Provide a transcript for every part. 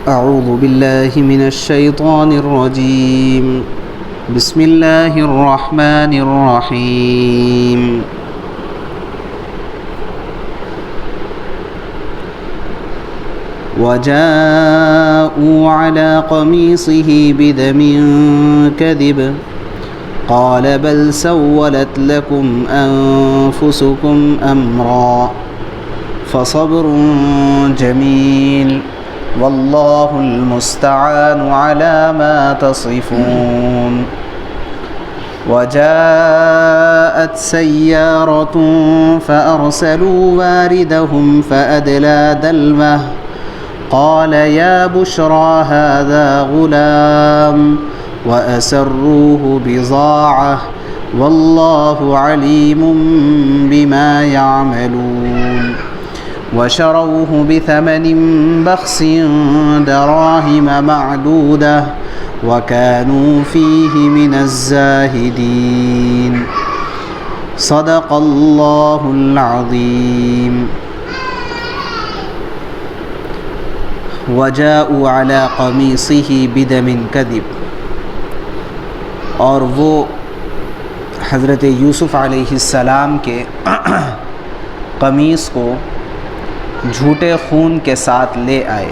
أعوذ بالله من الشيطان الرجيم. بسم الله الرحمن الرحيم. وجاءوا على قميصه بدم كذب قال بل سولت لكم أنفسكم أمرا فصبر جميل والله المستعان على ما تصفون. وجاءت سيارة فأرسلوا واردهم فأدلى دلوه قال يا بشرى هذا غلام وأسروه بضاعة والله عليم بما يعملون. وشروه بثمن بخس دراهم معدودة وكانوا فيه من الزاهدين. صدق الله العظيم. وجاءوا على قميصه بدم كذب، اور وہ حضرت یوسف علیہ السلام کے قمیص کو جھوٹے خون کے ساتھ لے آئے.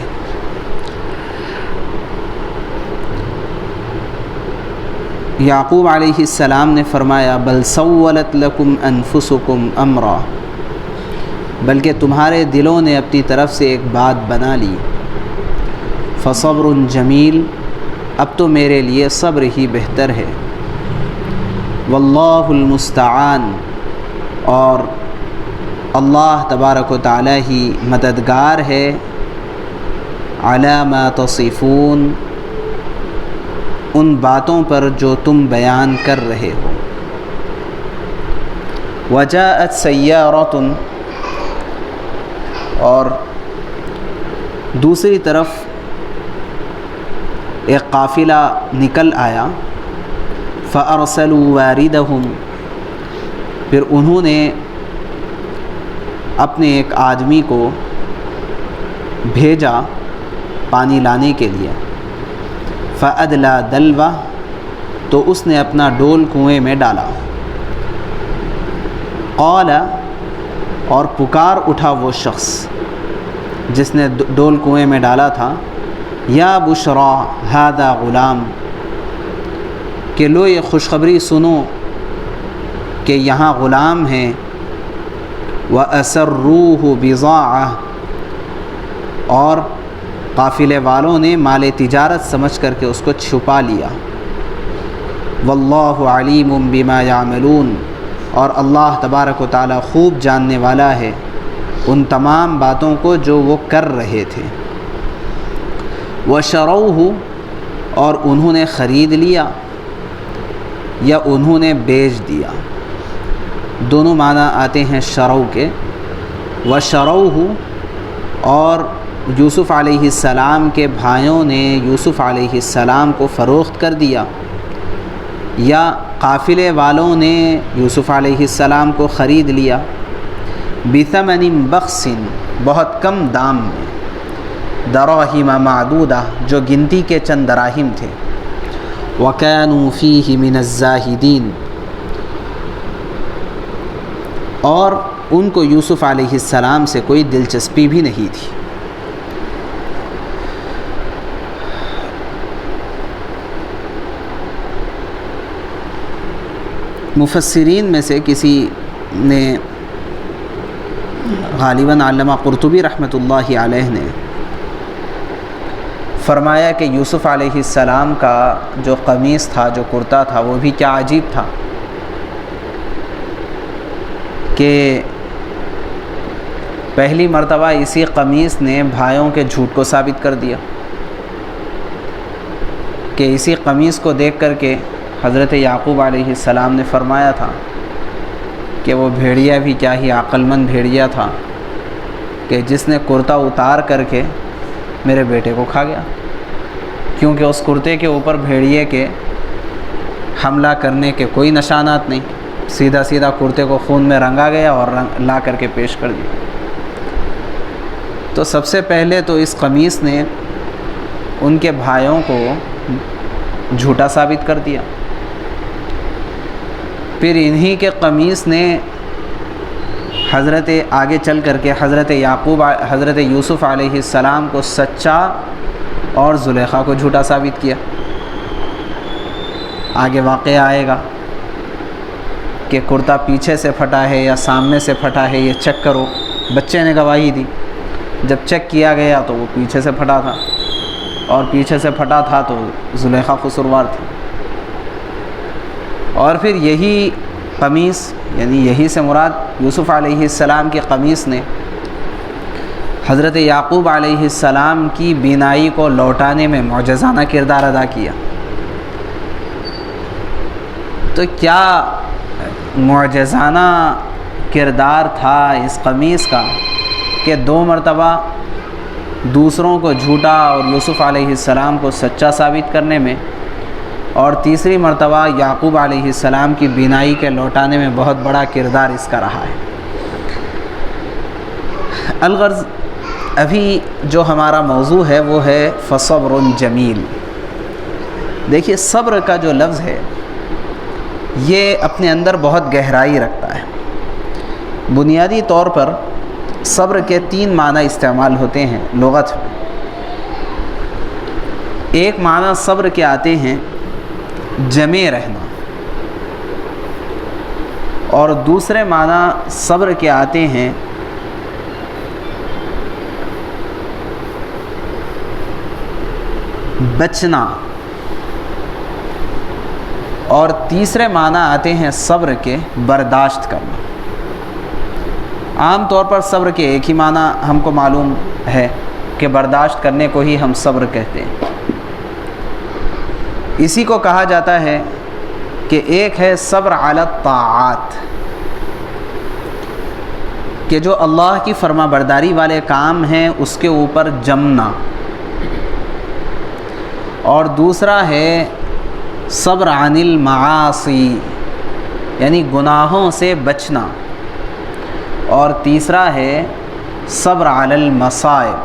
یعقوب علیہ السلام نے فرمایا بل سولت لکم انفسکم امرا، بلکہ تمہارے دلوں نے اپنی طرف سے ایک بات بنا لی. فصبر جمیل، اب تو میرے لیے صبر ہی بہتر ہے. واللہ المستعان، اور اللہ تبارک و تعالی ہی مددگار ہے. علی ما تصفون، ان باتوں پر جو تم بیان کر رہے ہو. وجاءت سیارۃ، اور دوسری طرف ایک قافلہ نکل آیا. فأرسلوا واردهم، پھر انہوں نے اپنے ایک آدمی کو بھیجا پانی لانے کے لیے. فأدلى دلوہ، تو اس نے اپنا ڈول کنویں میں ڈالا. قال، اور پکار اٹھا وہ شخص جس نے ڈول کنویں میں ڈالا تھا، یا بشرا ھذا غلام، کہ لو یہ خوشخبری سنو کہ یہاں غلام ہیں. وَأَسَرُّوهُ بِضَاعَةً، اور قافلے والوں نے مال تجارت سمجھ کر کے اس کو چھپا لیا. وَاللَّهُ عَلِيمٌ بِمَا يَعْمَلُونَ، اور اللہ تبارک و تعالی خوب جاننے والا ہے ان تمام باتوں کو جو وہ کر رہے تھے. وَشَرَوْهُ، اور انہوں نے خرید لیا یا انہوں نے بیچ دیا، دونوں معنی آتے ہیں شرو کے. وَشَرَوْهُ، اور یوسف علیہ السلام کے بھائیوں نے یوسف علیہ السلام کو فروخت کر دیا، یا قافلے والوں نے یوسف علیہ السلام کو خرید لیا. بِثَمَنٍ بَخْسٍ، بہت کم دام میں. دراہم معدودہ، جو گنتی کے چند دراہم تھے. وَكَانُوا فِيهِ مِنَ الزَّاهِدِينَ، اور ان کو یوسف علیہ السلام سے کوئی دلچسپی بھی نہیں تھی. مفسرین میں سے کسی نے، غالباً علامہ قرطبی رحمۃ اللہ علیہ نے فرمایا کہ یوسف علیہ السلام کا جو قمیص تھا، جو کرتا تھا، وہ بھی کیا عجیب تھا کہ پہلی مرتبہ اسی قمیص نے بھائیوں کے جھوٹ کو ثابت کر دیا. کہ اسی قمیص کو دیکھ کر کے حضرت یعقوب علیہ السلام نے فرمایا تھا کہ وہ بھیڑیا بھی کیا ہی عقل مند بھیڑیا تھا کہ جس نے کرتا اتار کر کے میرے بیٹے کو کھا گیا، کیونکہ اس کرتے کے اوپر بھیڑیے کے حملہ کرنے کے کوئی نشانات نہیں. سیدھا سیدھا کرتے کو خون میں رنگا گیا اور لا کر کے پیش کر دیا. تو سب سے پہلے تو اس قمیص نے ان کے بھائیوں کو جھوٹا ثابت کر دیا۔ پھر انہی کے قمیص نے آگے چل کر کے حضرت یوسف علیہ السلام کو سچا اور زلیخا کو جھوٹا ثابت کیا۔ آگے واقعہ آئے گا کہ کرتا پیچھے سے پھٹا ہے یا سامنے سے پھٹا ہے، یہ چیک کرو۔ بچے نے گواہی دی، جب چیک کیا گیا تو وہ پیچھے سے پھٹا تھا، اور پیچھے سے پھٹا تھا تو زلیخا قصوروار تھی۔ اور پھر یہی قمیص، یعنی یہی سے مراد یوسف علیہ السلام کی قمیص نے حضرت یعقوب علیہ السلام کی بینائی کو لوٹانے میں معجزانہ کردار ادا کیا۔ تو کیا معجزانہ کردار تھا اس قمیص کا کہ 2 مرتبہ دوسروں کو جھوٹا اور یوسف علیہ السلام کو سچا ثابت کرنے میں، اور تیسری مرتبہ یعقوب علیہ السلام کی بینائی کے لوٹانے میں بہت بڑا کردار اس کا رہا ہے۔ الغرض ابھی جو ہمارا موضوع ہے وہ ہے فصبر جمیل۔ دیکھیے صبر کا جو لفظ ہے یہ اپنے اندر بہت گہرائی رکھتا ہے۔ بنیادی طور پر صبر کے 3 معنی استعمال ہوتے ہیں لغت میں۔ ایک معنی صبر کے آتے ہیں جمے رہنا، اور دوسرے معنی صبر کے آتے ہیں بچنا، اور تیسرے معنی آتے ہیں صبر کے برداشت کرنا۔ عام طور پر صبر کے ایک ہی معنی ہم کو معلوم ہے کہ برداشت کرنے کو ہی ہم صبر کہتے ہیں۔ اسی کو کہا جاتا ہے کہ ایک ہے صبر علی الطاعات، کہ جو اللہ کی فرما برداری والے کام ہیں اس کے اوپر جمنا، اور دوسرا ہے صبر عن المعاصی، یعنی گناہوں سے بچنا، اور تیسرا ہے صبر علی المصائب،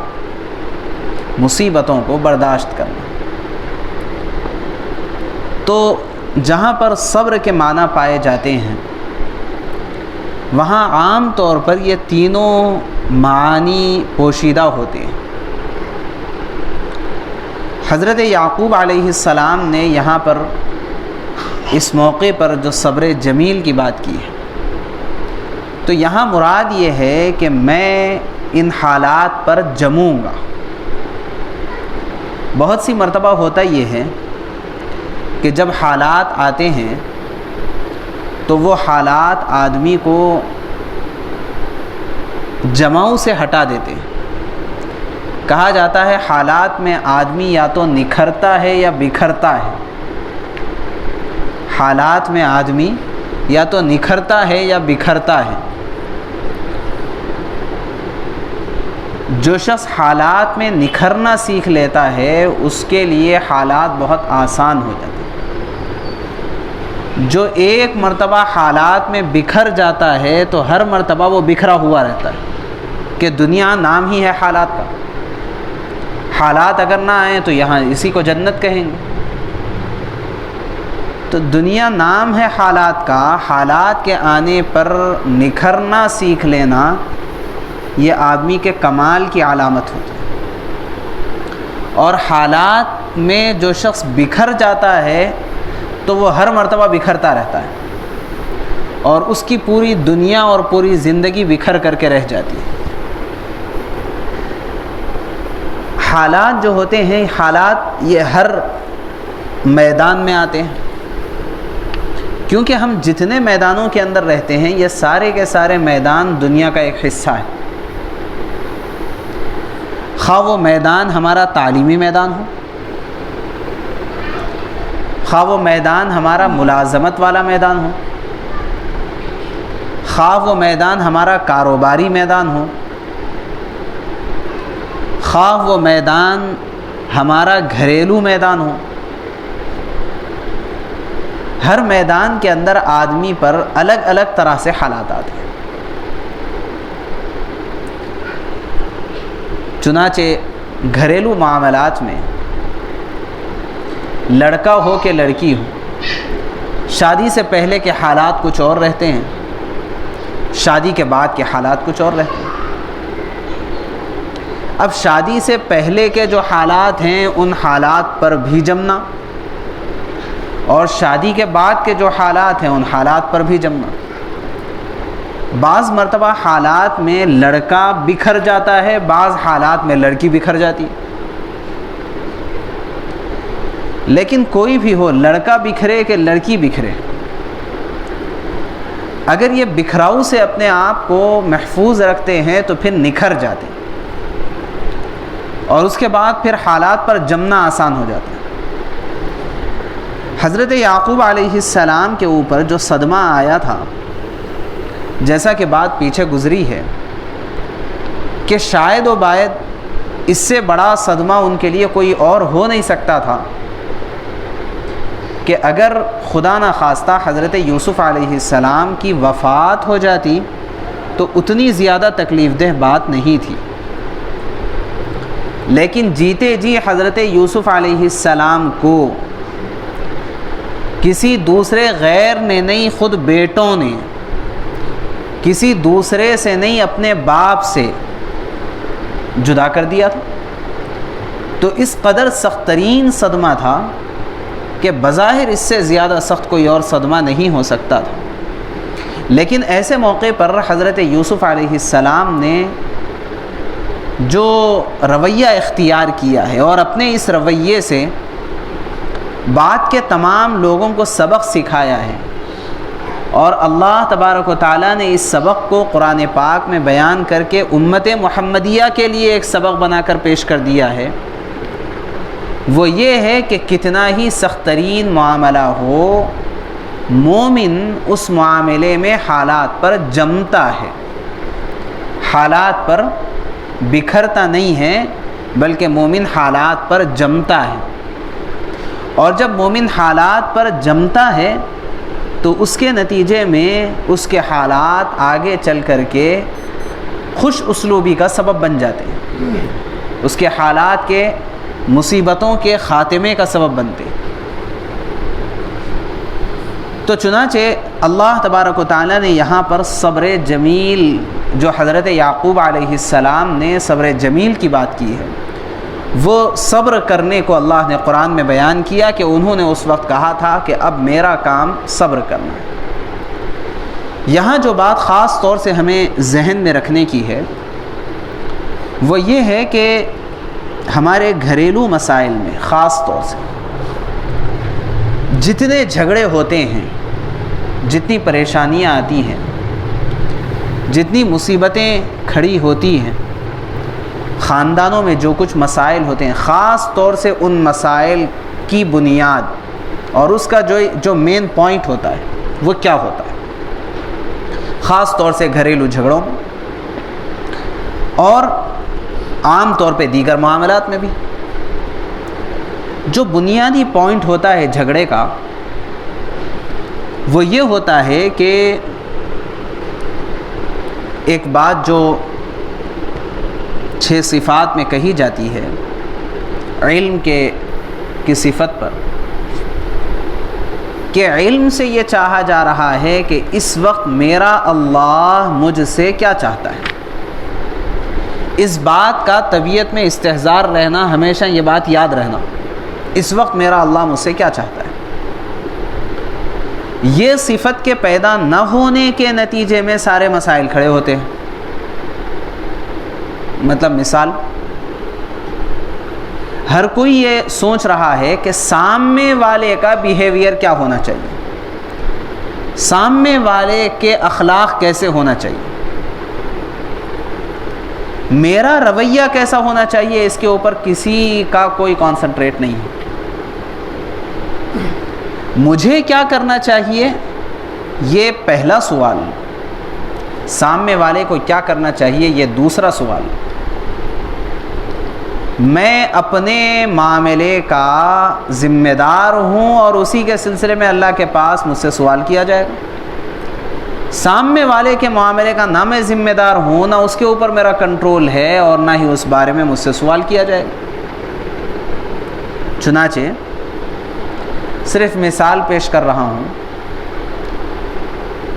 مصیبتوں کو برداشت کرنا۔ تو جہاں پر صبر کے معنی پائے جاتے ہیں وہاں عام طور پر یہ تینوں معانی پوشیدہ ہوتے ہیں۔ حضرت یعقوب علیہ السلام نے یہاں پر اس موقع پر جو صبر جمیل کی بات کی ہے، تو یہاں مراد یہ ہے کہ میں ان حالات پر جموں گا۔ بہت سی مرتبہ ہوتا یہ ہے کہ جب حالات آتے ہیں تو وہ حالات آدمی کو جماؤں سے ہٹا دیتے ہیں۔ کہا جاتا ہے حالات میں آدمی یا تو نکھرتا ہے یا بکھرتا ہے۔ حالات میں آدمی یا تو نکھرتا ہے یا بکھرتا ہے۔ جو شخص حالات میں نکھرنا سیکھ لیتا ہے اس کے لیے حالات بہت آسان ہو جاتے ہیں۔ جو ایک مرتبہ حالات میں بکھر جاتا ہے تو ہر مرتبہ وہ بکھرا ہوا رہتا ہے کہ دنیا نام ہی ہے حالات کا۔ حالات اگر نہ آئیں تو یہاں اسی کو جنت کہیں گے۔ تو دنیا نام ہے حالات کا، حالات کے آنے پر نکھرنا سیکھ لینا یہ آدمی کے کمال کی علامت ہوتی ہے۔ اور حالات میں جو شخص بکھر جاتا ہے تو وہ ہر مرتبہ بکھرتا رہتا ہے، اور اس کی پوری دنیا اور پوری زندگی بکھر کر کے رہ جاتی ہے۔ حالات جو ہوتے ہیں، حالات یہ ہر میدان میں آتے ہیں، کیونکہ ہم جتنے میدانوں کے اندر رہتے ہیں یہ سارے کے سارے میدان دنیا کا ایک حصہ ہے۔ خواہ وہ میدان ہمارا تعلیمی میدان ہو، خواہ وہ میدان ہمارا ملازمت والا میدان ہو، خواہ وہ میدان ہمارا کاروباری میدان ہو، خواہ وہ میدان ہمارا گھریلو میدان ہو، ہر میدان کے اندر آدمی پر الگ الگ طرح سے حالات آتے ہیں۔ چنانچہ گھریلو معاملات میں لڑکا ہو کہ لڑکی ہو، شادی سے پہلے کے حالات کچھ اور رہتے ہیں، شادی کے بعد کے حالات کچھ اور رہتے ہیں۔ اب شادی سے پہلے کے جو حالات ہیں ان حالات پر بھی جمنا، اور شادی کے بعد کے جو حالات ہیں ان حالات پر بھی جمنا۔ بعض مرتبہ حالات میں لڑکا بکھر جاتا ہے، بعض حالات میں لڑکی بکھر جاتی ہے۔ لیکن کوئی بھی ہو، لڑکا بکھرے کہ لڑکی بکھرے، اگر یہ بکھراؤ سے اپنے آپ کو محفوظ رکھتے ہیں تو پھر نکھر جاتے ہیں، اور اس کے بعد پھر حالات پر جمنا آسان ہو جاتا ہے۔ حضرت یعقوب علیہ السلام کے اوپر جو صدمہ آیا تھا، جیسا کہ بات پیچھے گزری ہے کہ شاید و باید اس سے بڑا صدمہ ان کے لیے کوئی اور ہو نہیں سکتا تھا کہ اگر خدا نخواستہ حضرت یوسف علیہ السلام کی وفات ہو جاتی تو اتنی زیادہ تکلیف دہ بات نہیں تھی، لیکن جیتے جی حضرت یوسف علیہ السلام کو کسی دوسرے غیر نے نہیں، خود بیٹوں نے، کسی دوسرے سے نہیں اپنے باپ سے جدا کر دیا تھا، تو اس قدر سخت ترین صدمہ تھا کہ بظاہر اس سے زیادہ سخت کوئی اور صدمہ نہیں ہو سکتا تھا۔ لیکن ایسے موقع پر حضرت یوسف علیہ السلام نے جو رویہ اختیار کیا ہے، اور اپنے اس رویے سے بعد کے تمام لوگوں کو سبق سکھایا ہے، اور اللہ تبارک و تعالیٰ نے اس سبق کو قرآن پاک میں بیان کر کے امت محمدیہ کے لیے ایک سبق بنا کر پیش کر دیا ہے، وہ یہ ہے کہ کتنا ہی سخت ترین معاملہ ہو، مومن اس معاملے میں حالات پر جمتا ہے، حالات پر بکھرتا نہیں ہے، بلکہ مومن حالات پر جمتا ہے۔ اور جب مومن حالات پر جمتا ہے تو اس کے نتیجے میں اس کے حالات آگے چل کر کے خوش اسلوبی کا سبب بن جاتے ہیں، اس کے حالات کے مصیبتوں کے خاتمے کا سبب بنتے ہیں۔ تو چنانچہ اللہ تبارک و تعالیٰ نے یہاں پر صبر جمیل، جو حضرت یعقوب علیہ السلام نے صبر جمیل کی بات کی ہے، وہ صبر کرنے کو اللہ نے قرآن میں بیان کیا کہ انہوں نے اس وقت کہا تھا کہ اب میرا کام صبر کرنا ہے۔ یہاں جو بات خاص طور سے ہمیں ذہن میں رکھنے کی ہے وہ یہ ہے کہ ہمارے گھریلو مسائل میں خاص طور سے جتنے جھگڑے ہوتے ہیں، جتنی پریشانیاں آتی ہیں، جتنی مصیبتیں کھڑی ہوتی ہیں، خاندانوں میں جو کچھ مسائل ہوتے ہیں، خاص طور سے ان مسائل کی بنیاد اور اس کا جو مین پوائنٹ ہوتا ہے وہ کیا ہوتا ہے، خاص طور سے گھریلو جھگڑوں میں اور عام طور پہ دیگر معاملات میں بھی جو بنیادی پوائنٹ ہوتا ہے جھگڑے کا، وہ یہ ہوتا ہے کہ ایک بات جو 6 صفات میں کہی جاتی ہے علم کی صفت پر، کہ علم سے یہ چاہا جا رہا ہے کہ اس وقت میرا اللہ مجھ سے کیا چاہتا ہے۔ اس بات کا طبیعت میں استحضار رہنا، ہمیشہ یہ بات یاد رہنا، اس وقت میرا اللہ مجھ سے کیا چاہتا ہے۔ یہ صفت کے پیدا نہ ہونے کے نتیجے میں سارے مسائل کھڑے ہوتے ہیں۔ مطلب مثال، ہر کوئی یہ سوچ رہا ہے کہ سامنے والے کا بیہیویئر کیا ہونا چاہیے، سامنے والے کے اخلاق کیسے ہونا چاہیے، میرا رویہ کیسا ہونا چاہیے، اس کے اوپر کسی کا کوئی کانسنٹریٹ نہیں ہے۔ مجھے کیا کرنا چاہیے، یہ پہلا سوال، سامنے والے کو کیا کرنا چاہیے یہ دوسرا سوال۔ میں اپنے معاملے کا ذمہ دار ہوں اور اسی کے سلسلے میں اللہ کے پاس مجھ سے سوال کیا جائے گا۔ سامنے والے کے معاملے کا نہ میں ذمہ دار ہوں، نہ اس کے اوپر میرا کنٹرول ہے اور نہ ہی اس بارے میں مجھ سے سوال کیا جائے گا۔ چنانچہ صرف مثال پیش کر رہا ہوں.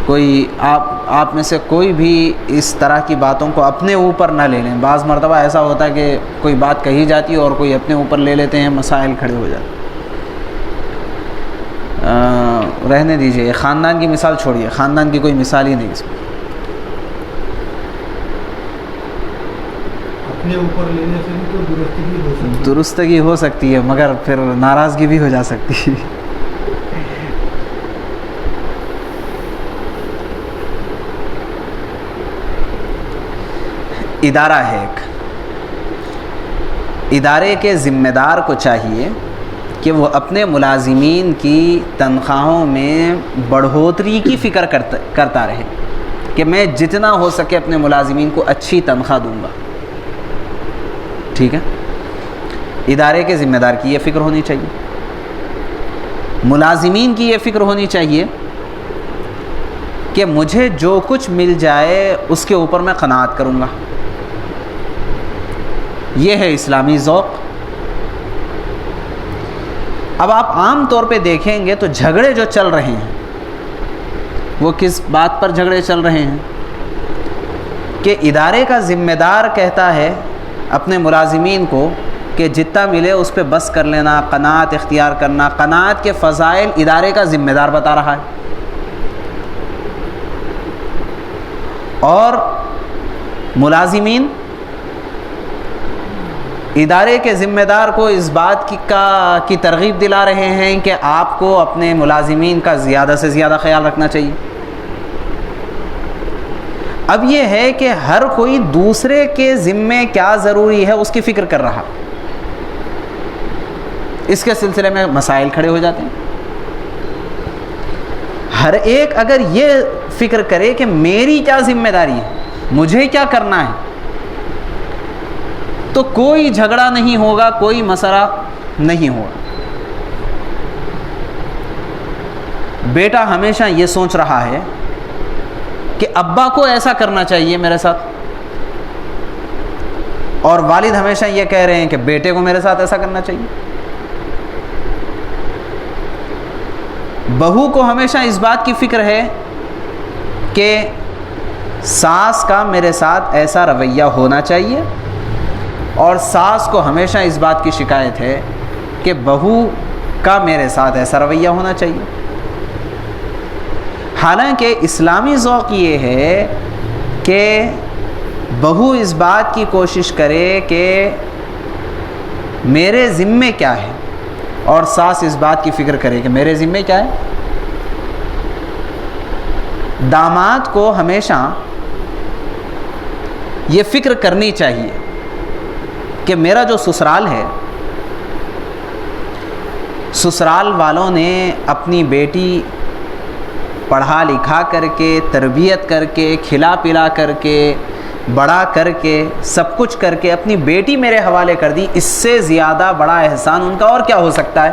کوئی آپ میں سے کوئی بھی اس طرح کی باتوں کو اپنے اوپر نہ لے لیں. بعض مرتبہ ایسا ہوتا ہے کہ کوئی بات کہی جاتی ہے اور کوئی اپنے اوپر لے لیتے ہیں, مسائل کھڑے ہو جاتے ہیں. رہنے دیجئے, خاندان کی مثال چھوڑیے, خاندان کی کوئی مثال ہی نہیں اس میں. اپنے اوپر لینے سے بھی تو درستگی ہو سکتی ہے, مگر پھر ناراضگی بھی ہو جا سکتی ہے. ادارہ ہے ایک, ادارے کے ذمہ دار کو چاہیے کہ وہ اپنے ملازمین کی تنخواہوں میں بڑھوتری کی فکر کرتا رہے کہ میں جتنا ہو سکے اپنے ملازمین کو اچھی تنخواہ دوں گا. ٹھیک ہے, ادارے کے ذمہ دار کی یہ فکر ہونی چاہیے, ملازمین کی یہ فکر ہونی چاہیے کہ مجھے جو کچھ مل جائے اس کے اوپر میں قناعت کروں گا. یہ ہے اسلامی ذوق. اب آپ عام طور پہ دیکھیں گے تو جھگڑے جو چل رہے ہیں وہ کس بات پر جھگڑے چل رہے ہیں کہ ادارے کا ذمہ دار کہتا ہے اپنے ملازمین کو کہ جتنا ملے اس پہ بس کر لینا, قناعت اختیار کرنا. قناعت کے فضائل ادارے کا ذمہ دار بتا رہا ہے, اور ملازمین ادارے کے ذمہ دار کو اس بات کی ترغیب دلا رہے ہیں کہ آپ کو اپنے ملازمین کا زیادہ سے زیادہ خیال رکھنا چاہیے. اب یہ ہے کہ ہر کوئی دوسرے کے ذمے کیا ضروری ہے اس کی فکر کر رہا. اس کے سلسلے میں مسائل کھڑے ہو جاتے ہیں. ہر ایک اگر یہ فکر کرے کہ میری کیا ذمہ داری ہے, مجھے کیا کرنا ہے, تو کوئی جھگڑا نہیں ہوگا, کوئی مسئلہ نہیں ہوگا. بیٹا ہمیشہ یہ سوچ رہا ہے کہ ابا کو ایسا کرنا چاہیے میرے ساتھ, اور والد ہمیشہ یہ کہہ رہے ہیں کہ بیٹے کو میرے ساتھ ایسا کرنا چاہیے. بہو کو ہمیشہ اس بات کی فکر ہے کہ ساس کا میرے ساتھ ایسا رویہ ہونا چاہیے, اور ساس کو ہمیشہ اس بات کی شکایت ہے کہ بہو کا میرے ساتھ ایسا رویہ ہونا چاہیے. حالانکہ اسلامی ذوق یہ ہے کہ بہو اس بات کی کوشش کرے کہ میرے ذمے کیا ہے, اور ساس اس بات کی فکر کرے کہ میرے ذمے کیا ہے. داماد کو ہمیشہ یہ فکر کرنی چاہیے کہ میرا جو سسرال ہے, سسرال والوں نے اپنی بیٹی پڑھا لکھا کر کے, تربیت کر کے, کھلا پلا کر کے, بڑا کر کے, سب کچھ کر کے اپنی بیٹی میرے حوالے کر دی. اس سے زیادہ بڑا احسان ان کا اور کیا ہو سکتا ہے.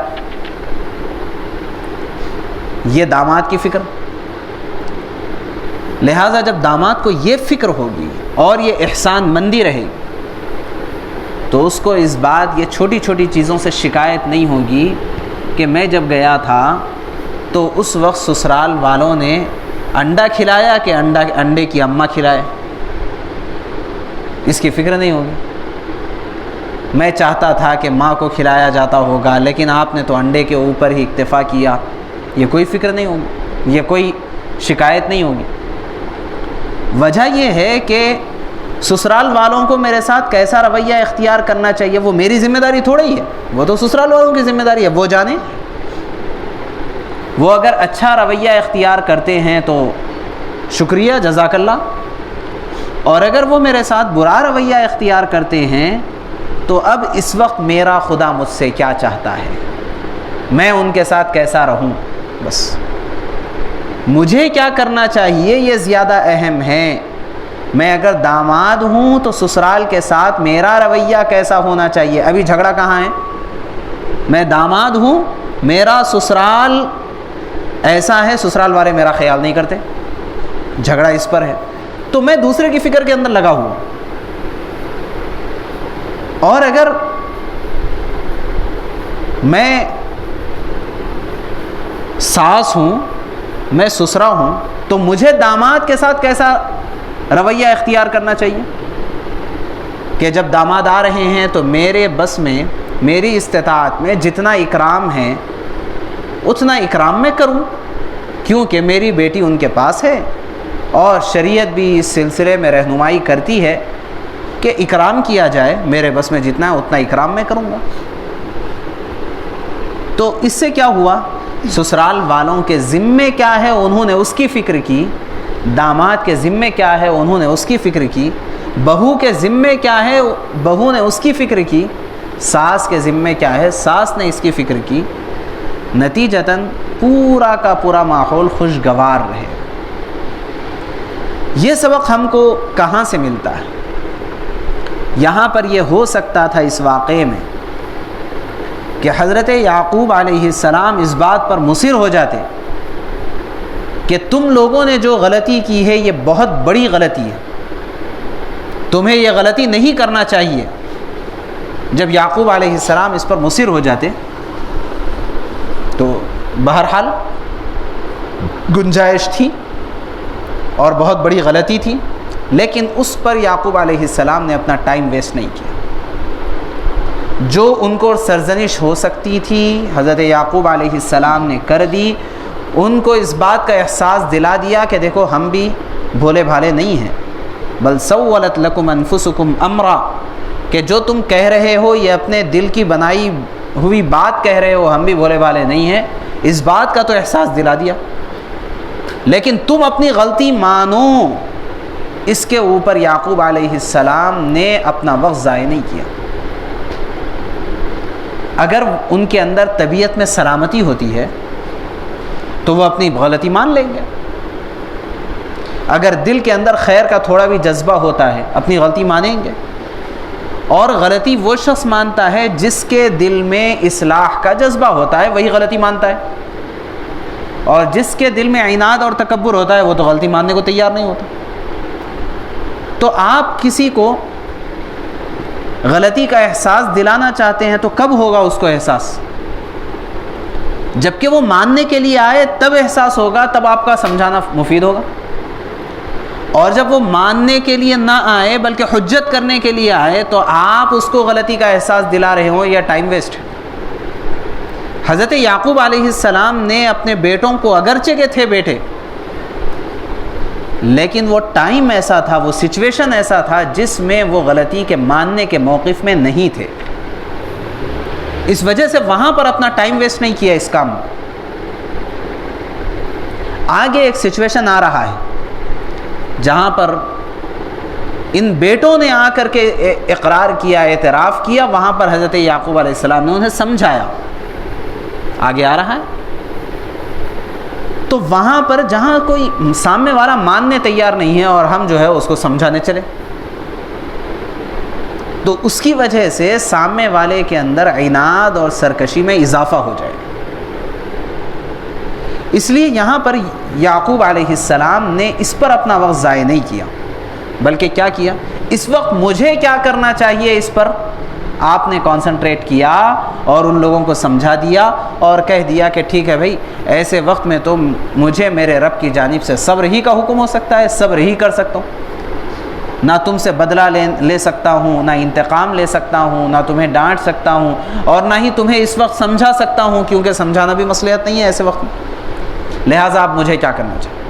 یہ داماد کی فکر. لہٰذا جب داماد کو یہ فکر ہوگی اور یہ احسان مندی رہے گی تو اس کو اس بات, یہ چھوٹی چھوٹی چیزوں سے شکایت نہیں ہوگی کہ میں جب گیا تھا تو اس وقت سسرال والوں نے انڈا کھلایا کہ انڈے کی اماں کھلائے. اس کی فکر نہیں ہوگی. میں چاہتا تھا کہ ماں کو کھلایا جاتا ہوگا لیکن آپ نے تو انڈے کے اوپر ہی اکتفا کیا. یہ کوئی فکر نہیں ہوگی, یہ کوئی شکایت نہیں ہوگی. وجہ یہ ہے کہ سسرال والوں کو میرے ساتھ کیسا رویہ اختیار کرنا چاہیے وہ میری ذمہ داری تھوڑا ہی ہے, وہ تو سسرال والوں کی ذمہ داری ہے. وہ جانیں, وہ اگر اچھا رویہ اختیار کرتے ہیں تو شکریہ, جزاک اللہ, اور اگر وہ میرے ساتھ برا رویہ اختیار کرتے ہیں تو اب اس وقت میرا خدا مجھ سے کیا چاہتا ہے, میں ان کے ساتھ کیسا رہوں, بس مجھے کیا کرنا چاہیے یہ زیادہ اہم ہے. میں اگر داماد ہوں تو سسرال کے ساتھ میرا رویہ کیسا ہونا چاہیے. ابھی جھگڑا کہاں ہے؟ میں داماد ہوں, میرا سسرال ایسا ہے, سسرال والے میرا خیال نہیں کرتے, جھگڑا اس پر ہے, تو میں دوسرے کی فکر کے اندر لگا ہوں. اور اگر میں ساس ہوں، میں سسرا ہوں، تو مجھے داماد کے ساتھ کیسا رویہ اختیار کرنا چاہیے کہ جب داماد آ رہے ہیں تو میرے بس میں، میری استطاعت میں جتنا اکرام ہے اتنا اکرام میں کروں، کیونکہ میری بیٹی ان کے پاس ہے، اور شریعت بھی اس سلسلے میں رہنمائی کرتی ہے کہ اکرام کیا جائے، میرے بس میں جتنا ہے اتنا اکرام میں کروں گا۔ تو اس سے کیا ہوا، سسرال والوں کے ذمے کیا ہے انہوں نے اس کی فکر کی، داماد کے ذمے کیا ہے انہوں نے اس کی فکر کی، بہو کے ذمے کیا ہے بہو نے اس کی فکر کی، ساس کے ذمے کیا ہے ساس نے اس کی فکر کی، نتیجتاً پورا کا پورا ماحول خوشگوار رہے۔ یہ سبق ہم کو کہاں سے ملتا ہے؟ یہاں پر یہ ہو سکتا تھا اس واقعے میں کہ حضرت یعقوب علیہ السلام اس بات پر مصر ہو جاتے کہ تم لوگوں نے جو غلطی کی ہے یہ بہت بڑی غلطی ہے، تمہیں یہ غلطی نہیں کرنا چاہیے۔ جب یعقوب علیہ السلام اس پر مصر ہو جاتے تو بہرحال گنجائش تھی اور بہت بڑی غلطی تھی، لیکن اس پر یعقوب علیہ السلام نے اپنا ٹائم ویسٹ نہیں کیا۔ جو ان کو سرزنش ہو سکتی تھی حضرت یعقوب علیہ السلام نے کر دی، ان کو اس بات کا احساس دلا دیا کہ دیکھو ہم بھی بھولے بھالے نہیں ہیں، بل سولت لکم انفسکم امرا، کہ جو تم کہہ رہے ہو یہ اپنے دل کی بنائی ہوئی بات کہہ رہے ہو، ہم بھی بھولے بھالے نہیں ہیں، اس بات کا تو احساس دلا دیا، لیکن تم اپنی غلطی مانو۔ اس کے اوپر یعقوب علیہ السلام نے اپنا وقت ضائع نہیں کیا۔ اگر ان کے اندر طبیعت میں سلامتی ہوتی ہے تو وہ اپنی غلطی مان لیں گے، اگر دل کے اندر خیر کا تھوڑا بھی جذبہ ہوتا ہے اپنی غلطی مانیں گے، اور غلطی وہ شخص مانتا ہے جس کے دل میں اصلاح کا جذبہ ہوتا ہے، وہی غلطی مانتا ہے، اور جس کے دل میں عناد اور تکبر ہوتا ہے وہ تو غلطی ماننے کو تیار نہیں ہوتا۔ تو آپ کسی کو غلطی کا احساس دلانا چاہتے ہیں تو کب ہوگا اس کو احساس؟ جبکہ وہ ماننے کے لیے آئے تب احساس ہوگا، تب آپ کا سمجھانا مفید ہوگا۔ اور جب وہ ماننے کے لیے نہ آئے بلکہ حجت کرنے کے لیے آئے تو آپ اس کو غلطی کا احساس دلا رہے ہوں، یا ٹائم ویسٹ ہے۔ حضرت یعقوب علیہ السلام نے اپنے بیٹوں کو، اگرچہ کہ تھے بیٹے، لیکن وہ ٹائم ایسا تھا، وہ سچویشن ایسا تھا جس میں وہ غلطی کے ماننے کے موقف میں نہیں تھے، اس وجہ سے وہاں پر اپنا ٹائم ویسٹ نہیں کیا اس کام میں۔ آگے ایک سچویشن آ رہا ہے جہاں پر ان بیٹوں نے آ کر کے اقرار کیا، اعتراف کیا، وہاں پر حضرت یعقوب علیہ السلام نے انہیں سمجھایا۔ آگے آ رہا ہے تو وہاں پر جہاں کوئی سامنے والا ماننے تیار نہیں ہے اور ہم جو ہے اس کو سمجھانے چلے، تو اس کی وجہ سے سامنے والے کے اندر عناد اور سرکشی میں اضافہ ہو جائے۔ اس لیے یہاں پر یعقوب علیہ السلام نے اس پر اپنا وقت ضائع نہیں کیا، بلکہ کیا کیا، اس وقت مجھے کیا کرنا چاہیے اس پر آپ نے کنسنٹریٹ کیا اور ان لوگوں کو سمجھا دیا اور کہہ دیا کہ ٹھیک ہے بھائی، ایسے وقت میں تو مجھے میرے رب کی جانب سے صبر ہی کا حکم ہو سکتا ہے، صبر ہی کر سکتا ہوں، نہ تم سے بدلہ لے سکتا ہوں، نہ انتقام لے سکتا ہوں، نہ تمہیں ڈانٹ سکتا ہوں، اور نہ ہی تمہیں اس وقت سمجھا سکتا ہوں، کیونکہ سمجھانا بھی مصلحت نہیں ہے ایسے وقت میں، لہٰذا آپ مجھے کیا کرنا چاہیے۔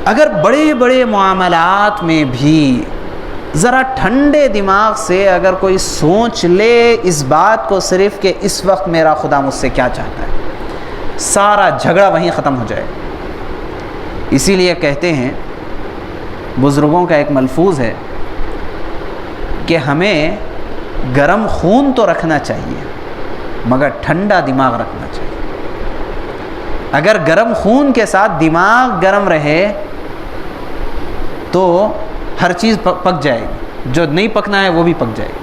اگر بڑے بڑے معاملات میں بھی ذرا ٹھنڈے دماغ سے اگر کوئی سوچ لے اس بات کو صرف کہ اس وقت میرا خدا مجھ سے کیا چاہتا ہے، سارا جھگڑا وہیں ختم ہو جائے۔ اسی لیے کہتے ہیں، بزرگوں کا ایک ملفوظ ہے کہ ہمیں گرم خون تو رکھنا چاہیے مگر ٹھنڈا دماغ رکھنا چاہیے۔ اگر گرم خون کے ساتھ دماغ گرم رہے تو ہر چیز پک جائے گی، جو نہیں پکنا ہے وہ بھی پک جائے گی۔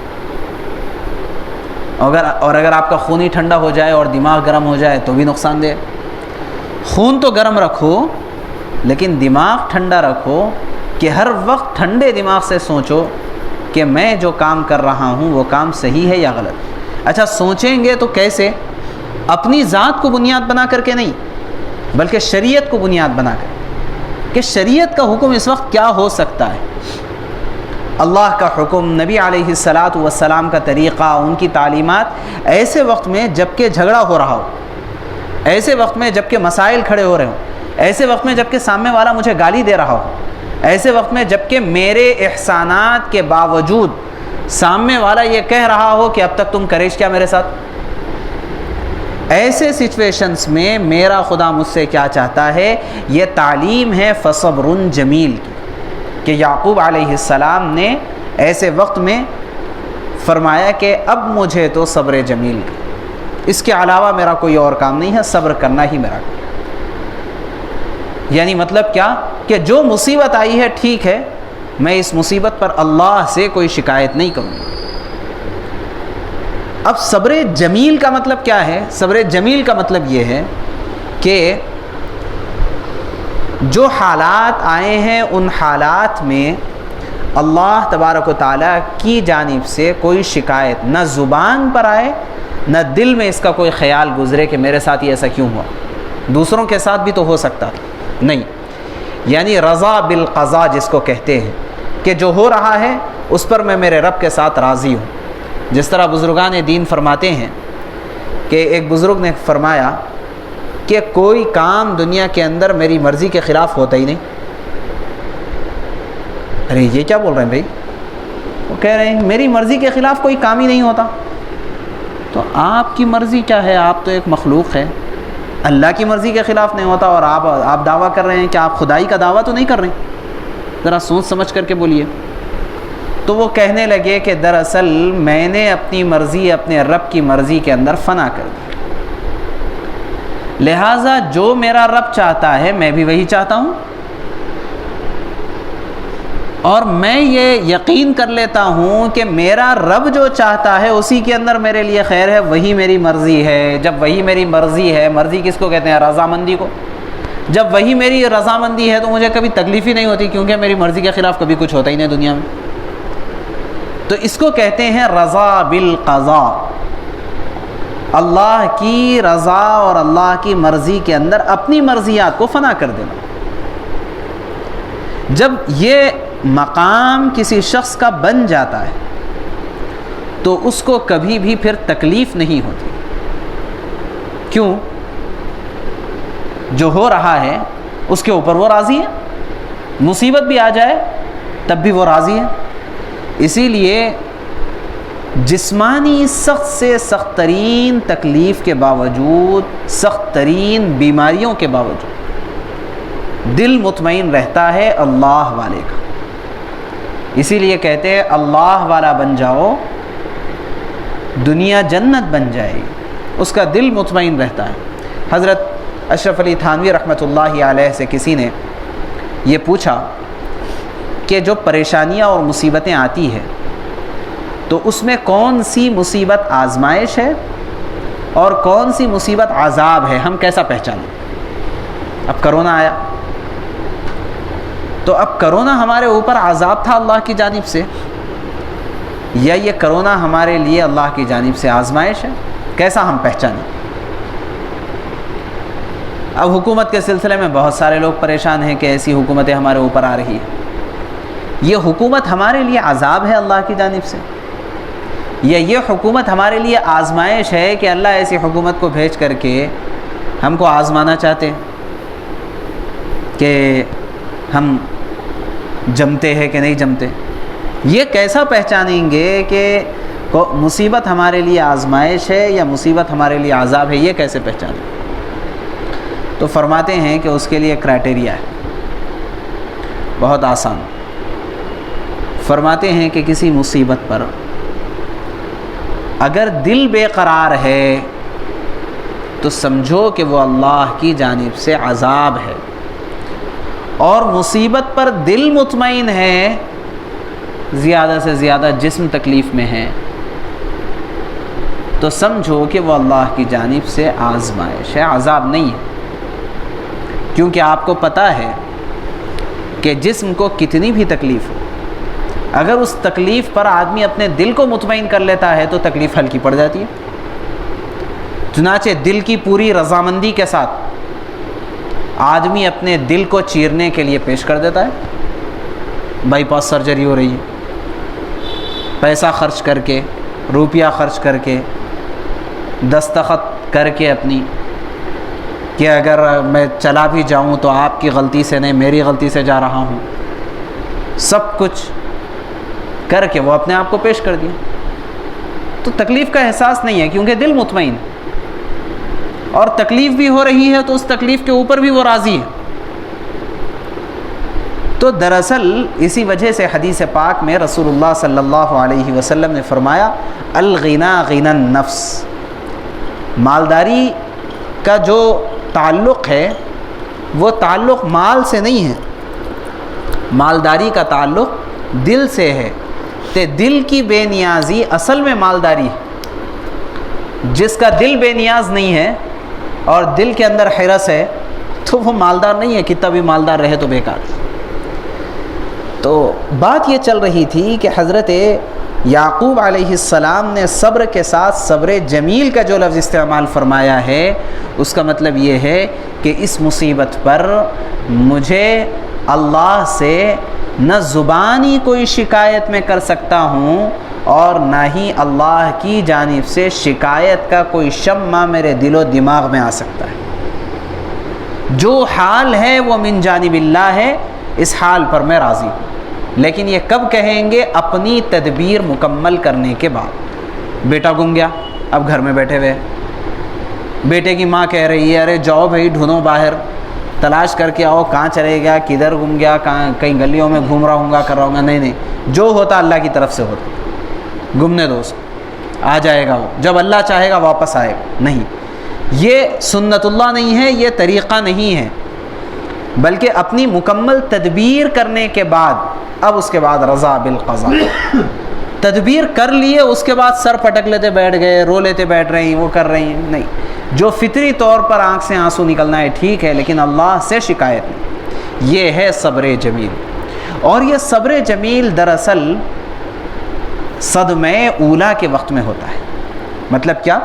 اور اگر آپ کا خون ہی ٹھنڈا ہو جائے اور دماغ گرم ہو جائے تو بھی نقصان دہ۔ خون تو گرم رکھو لیکن دماغ ٹھنڈا رکھو، کہ ہر وقت ٹھنڈے دماغ سے سوچو کہ میں جو کام کر رہا ہوں وہ کام صحیح ہے یا غلط۔ اچھا سوچیں گے تو کیسے؟ اپنی ذات کو بنیاد بنا کر کے نہیں، بلکہ شریعت کو بنیاد بنا کر کہ شریعت کا حکم اس وقت کیا ہو سکتا ہے۔ اللہ کا حکم، نبی علیہ الصلاۃ والسلام کا طریقہ، ان کی تعلیمات ایسے وقت میں جب کہ جھگڑا ہو رہا ہو، ایسے وقت میں جب کہ مسائل کھڑے ہو رہے ہوں، ایسے وقت میں جب کہ سامنے والا مجھے گالی دے رہا ہو، ایسے وقت میں جب کہ میرے احسانات کے باوجود سامنے والا یہ کہہ رہا ہو کہ اب تک تم کریش کیا میرے ساتھ، ایسے سچویشنز میں میرا خدا مجھ سے کیا چاہتا ہے؟ یہ تعلیم ہے فصبر جمیل کی، کہ یعقوب علیہ السلام نے ایسے وقت میں فرمایا کہ اب مجھے تو صبر جمیل کا، اس کے علاوہ میرا کوئی اور کام نہیں ہے، صبر کرنا ہی میرا کام۔ یعنی مطلب کیا کہ جو مصیبت آئی ہے ٹھیک ہے، میں اس مصیبت پر اللہ سے کوئی شکایت نہیں کروں گا۔ اب صبر جمیل کا مطلب کیا ہے؟ صبر جمیل کا مطلب یہ ہے کہ جو حالات آئے ہیں ان حالات میں اللہ تبارک و تعالیٰ کی جانب سے کوئی شکایت نہ زبان پر آئے، نہ دل میں اس کا کوئی خیال گزرے کہ میرے ساتھ یہ ایسا کیوں ہوا، دوسروں کے ساتھ بھی تو ہو سکتا تھا، نہیں۔ یعنی رضا بالقضاء جس کو کہتے ہیں کہ جو ہو رہا ہے اس پر میں میرے رب کے ساتھ راضی ہوں۔ جس طرح بزرگان دین فرماتے ہیں کہ ایک بزرگ نے فرمایا کہ کوئی کام دنیا کے اندر میری مرضی کے خلاف ہوتا ہی نہیں۔ ارے یہ کیا بول رہے ہیں بھائی؟ وہ کہہ رہے ہیں میری مرضی کے خلاف کوئی کام ہی نہیں ہوتا۔ تو آپ کی مرضی کیا ہے؟ آپ تو ایک مخلوق ہے، اللہ کی مرضی کے خلاف نہیں ہوتا، اور آپ دعویٰ کر رہے ہیں کہ آپ خدائی کا دعویٰ تو نہیں کر رہے ہیں؟ ذرا سوچ سمجھ کر کے بولیے۔ تو وہ کہنے لگے کہ دراصل میں نے اپنی مرضی اپنے رب کی مرضی کے اندر فنا کر دی، لہٰذا جو میرا رب چاہتا ہے میں بھی وہی چاہتا ہوں، اور میں یہ یقین کر لیتا ہوں کہ میرا رب جو چاہتا ہے اسی کے اندر میرے لیے خیر ہے، وہی میری مرضی ہے۔ جب وہی میری مرضی ہے، مرضی کس کو کہتے ہیں؟ رضامندی کو۔ جب وہی میری رضامندی ہے تو مجھے کبھی تکلیف ہی نہیں ہوتی، کیونکہ میری مرضی کے خلاف کبھی کچھ ہوتا ہی نہیں دنیا میں۔ تو اس کو کہتے ہیں رضا بالقضاء، اللہ کی رضا اور اللہ کی مرضی کے اندر اپنی مرضیات کو فنا کر دینا۔ جب یہ مقام کسی شخص کا بن جاتا ہے تو اس کو کبھی بھی پھر تکلیف نہیں ہوتی۔ کیوں؟ جو ہو رہا ہے اس کے اوپر وہ راضی ہے، مصیبت بھی آ جائے تب بھی وہ راضی ہے۔ اسی لیے جسمانی سخت سے سخت ترین تکلیف کے باوجود، سخت ترین بیماریوں کے باوجود دل مطمئن رہتا ہے اللہ والے کا۔ اسی لیے کہتے ہیں اللہ والا بن جاؤ دنیا جنت بن جائے گی، اس کا دل مطمئن رہتا ہے۔ حضرت اشرف علی تھانوی رحمۃ اللہ علیہ سے کسی نے یہ پوچھا کہ جو پریشانیاں اور مصیبتیں آتی ہیں تو اس میں کون سی مصیبت آزمائش ہے اور کون سی مصیبت عذاب ہے، ہم کیسا پہچانیں؟ اب کرونا آیا تو اب کرونا ہمارے اوپر عذاب تھا اللہ کی جانب سے، یا یہ کرونا ہمارے لیے اللہ کی جانب سے آزمائش ہے؟ کیسا ہم پہچانیں؟ اب حکومت کے سلسلے میں بہت سارے لوگ پریشان ہیں کہ ایسی حکومتیں ہمارے اوپر آ رہی ہیں۔ یہ حکومت ہمارے لیے عذاب ہے اللہ کی جانب سے، یا یہ حکومت ہمارے لیے آزمائش ہے کہ اللہ ایسی حکومت کو بھیج کر کے ہم کو آزمانا چاہتے کہ ہم جمتے ہیں کہ نہیں جمتے؟ یہ کیسا پہچانیں گے کہ مصیبت ہمارے لیے آزمائش ہے یا مصیبت ہمارے لیے عذاب ہے؟ یہ کیسے پہچانیں؟ تو فرماتے ہیں کہ اس کے لیے کرائٹیریا ہے، بہت آسان۔ فرماتے ہیں کہ کسی مصیبت پر اگر دل بے قرار ہے تو سمجھو کہ وہ اللہ کی جانب سے عذاب ہے، اور مصیبت پر دل مطمئن ہے، زیادہ سے زیادہ جسم تکلیف میں ہے، تو سمجھو کہ وہ اللہ کی جانب سے آزمائش ہے، عذاب نہیں ہے۔ کیونکہ آپ کو پتہ ہے کہ جسم کو کتنی بھی تکلیف ہو، اگر اس تکلیف پر آدمی اپنے دل کو مطمئن کر لیتا ہے تو تکلیف ہلکی پڑ جاتی ہے۔ چنانچہ دل کی پوری رضامندی کے ساتھ آدمی اپنے دل کو چیرنے کے لیے پیش کر دیتا ہے۔ بائی پاس سرجری ہو رہی ہے، پیسہ خرچ کر کے، روپیہ خرچ کر کے، دستخط کر کے اپنی، کہ اگر میں چلا بھی جاؤں تو آپ کی غلطی سے نہیں، میری غلطی سے جا رہا ہوں، سب کچھ کر کے وہ اپنے آپ کو پیش کر دیا، تو تکلیف کا احساس نہیں ہے کیونکہ دل مطمئن، اور تکلیف بھی ہو رہی ہے تو اس تکلیف کے اوپر بھی وہ راضی ہے۔ تو دراصل اسی وجہ سے حدیث پاک میں رسول اللہ صلی اللہ علیہ وسلم نے فرمایا الغنا غنا النفس، مالداری کا جو تعلق ہے وہ تعلق مال سے نہیں ہے، مالداری کا تعلق دل سے ہے، تے دل کی بے نیازی اصل میں مالداری ہے۔ جس کا دل بے نیاز نہیں ہے اور دل کے اندر حرص ہے تو وہ مالدار نہیں ہے، کتنا بھی مالدار رہے تو بیکار۔ تو بات یہ چل رہی تھی کہ حضرت یعقوب علیہ السلام نے صبر کے ساتھ صبر جمیل کا جو لفظ استعمال فرمایا ہے، اس کا مطلب یہ ہے کہ اس مصیبت پر مجھے اللہ سے نہ زبانی کوئی شکایت میں کر سکتا ہوں اور نہ ہی اللہ کی جانب سے شکایت کا کوئی شمع میرے دل و دماغ میں آ سکتا ہے۔ جو حال ہے وہ من جانب اللہ ہے، اس حال پر میں راضی ہوں، لیکن یہ کب کہیں گے؟ اپنی تدبیر مکمل کرنے کے بعد۔ بیٹا گم گیا، اب گھر میں بیٹھے ہوئے، بیٹے کی ماں کہہ رہی ہے ارے جاؤ بھائی ڈھونڈو باہر، تلاش کر کے آؤ کہاں چلے گیا، کدھر گم گیا، کہاں کہیں گلیوں میں گھوم رہا ہوں گا، کر رہا ہوں گا۔ نہیں نہیں، جو ہوتا اللہ کی طرف سے ہوتا، گمنے دو اس کو، آ جائے گا وہ، جب اللہ چاہے گا واپس آئے گا۔ نہیں، یہ سنت اللہ نہیں ہے، یہ طریقہ نہیں ہے، بلکہ اپنی مکمل تدبیر کرنے کے بعد اب اس کے بعد رضا بالقضاء۔ تدبیر کر لیے اس کے بعد سر پٹک لیتے بیٹھ گئے، رو لیتے بیٹھ رہی ہیں، وہ کر رہی ہیں، نہیں، جو فطری طور پر آنکھ سے آنسو نکلنا ہے ٹھیک ہے، لیکن اللہ سے شکایت نہیں۔ یہ ہے صبر جمیل۔ اور یہ صبر جمیل دراصل صدمہ اولا کے وقت میں ہوتا ہے۔ مطلب کیا؟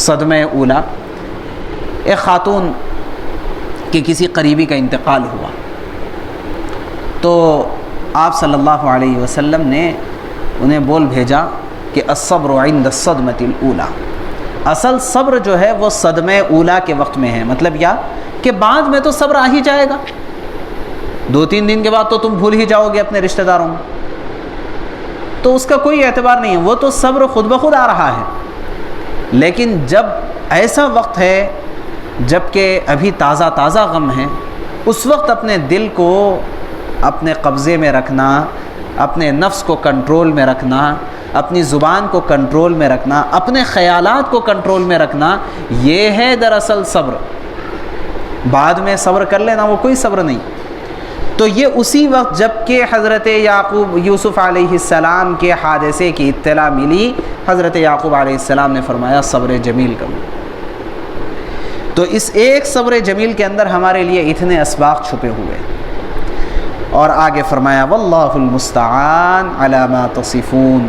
صدمہ اولا، ایک خاتون کہ کسی قریبی کا انتقال ہوا تو آپ صلی اللہ علیہ وسلم نے انہیں بول بھیجا کہ الصبر عند الصدمۃ الاولی، اصل صبر جو ہے وہ صدمہ اولا کے وقت میں ہے۔ مطلب یہ کہ بعد میں تو صبر آ ہی جائے گا، 2-3 دن کے بعد تو تم بھول ہی جاؤ گے اپنے رشتہ داروں میں، تو اس کا کوئی اعتبار نہیں ہے، وہ تو صبر خود بخود آ رہا ہے۔ لیکن جب ایسا وقت ہے جب کہ ابھی تازہ تازہ غم ہے، اس وقت اپنے دل کو اپنے قبضے میں رکھنا، اپنے نفس کو کنٹرول میں رکھنا، اپنی زبان کو کنٹرول میں رکھنا، اپنے خیالات کو کنٹرول میں رکھنا، یہ ہے دراصل صبر۔ بعد میں صبر کر لینا وہ کوئی صبر نہیں۔ تو یہ اسی وقت جب کہ حضرت یوسف علیہ السلام کے حادثے کی اطلاع ملی، حضرت یعقوب علیہ السلام نے فرمایا صبر جمیل کرو۔ تو اس ایک صبر جمیل کے اندر ہمارے لیے اتنے اسباق چھپے ہوئے، اور آگے فرمایا واللہ المستعان علی ما تصفون،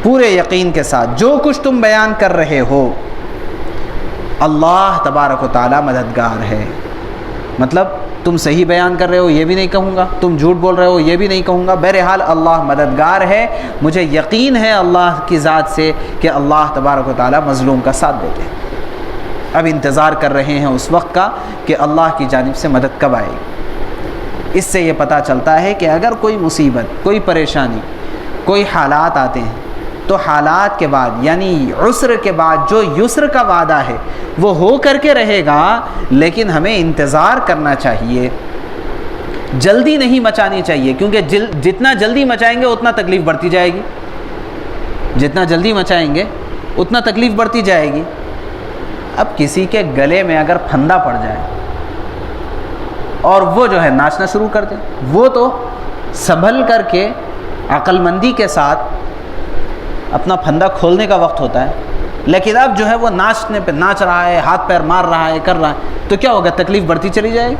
پورے یقین کے ساتھ جو کچھ تم بیان کر رہے ہو اللہ تبارک و تعالی مددگار ہے۔ مطلب تم صحیح بیان کر رہے ہو یہ بھی نہیں کہوں گا، تم جھوٹ بول رہے ہو یہ بھی نہیں کہوں گا، بہرحال اللہ مددگار ہے، مجھے یقین ہے اللہ کی ذات سے کہ اللہ تبارک و تعالی مظلوم کا ساتھ دیتے ہیں۔ اب انتظار کر رہے ہیں اس وقت کا کہ اللہ کی جانب سے مدد کب آئے گی۔ اس سے یہ پتہ چلتا ہے کہ اگر کوئی مصیبت، کوئی پریشانی، کوئی حالات آتے ہیں تو حالات کے بعد یعنی عسر کے بعد جو یسر کا وعدہ ہے وہ ہو کر کے رہے گا، لیکن ہمیں انتظار کرنا چاہیے، جلدی نہیں مچانی چاہیے، کیونکہ جتنا جلدی مچائیں گے اتنا تکلیف بڑھتی جائے گی، جتنا جلدی مچائیں گے اتنا تکلیف بڑھتی جائے گی۔ اب کسی کے گلے میں اگر پھندا پڑ جائے اور وہ جو ہے ناچنا شروع کر دے، وہ تو سنبھل کر کے عقل مندی کے ساتھ اپنا پھندا کھولنے کا وقت ہوتا ہے، لیکن اب جو ہے وہ ناچنے پہ ناچ رہا ہے، ہاتھ پیر مار رہا ہے، کر رہا ہے، تو کیا ہوگا؟ تکلیف بڑھتی چلی جائے گی۔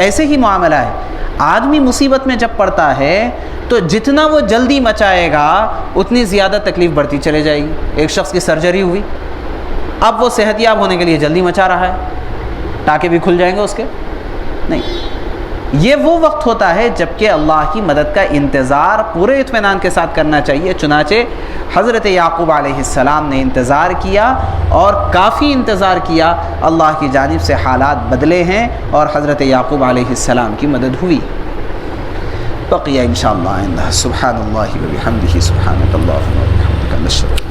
ایسے ہی معاملہ ہے، آدمی مصیبت میں جب پڑتا ہے تو جتنا وہ جلدی مچائے گا اتنی زیادہ تکلیف بڑھتی چلے جائے گی۔ ایک شخص کی سرجری ہوئی، اب وہ صحت یاب ہونے کے لیے جلدی مچا رہا ہے، ٹانکے بھی کھل جائیں گے اس کے، نہیں. یہ وہ وقت ہوتا ہے جب کہ اللہ کی مدد کا انتظار پورے اطمینان کے ساتھ کرنا چاہیے. چنانچہ حضرت یعقوب علیہ السلام نے انتظار کیا اور کافی انتظار کیا، اللہ کی جانب سے حالات بدلے ہیں اور حضرت یعقوب علیہ السلام کی مدد ہوئی. بقیہ انشاءاللہ آئندہ. سبحان اللہ و بحمدہ، سبحانک اللہم و بحمدک، نشہد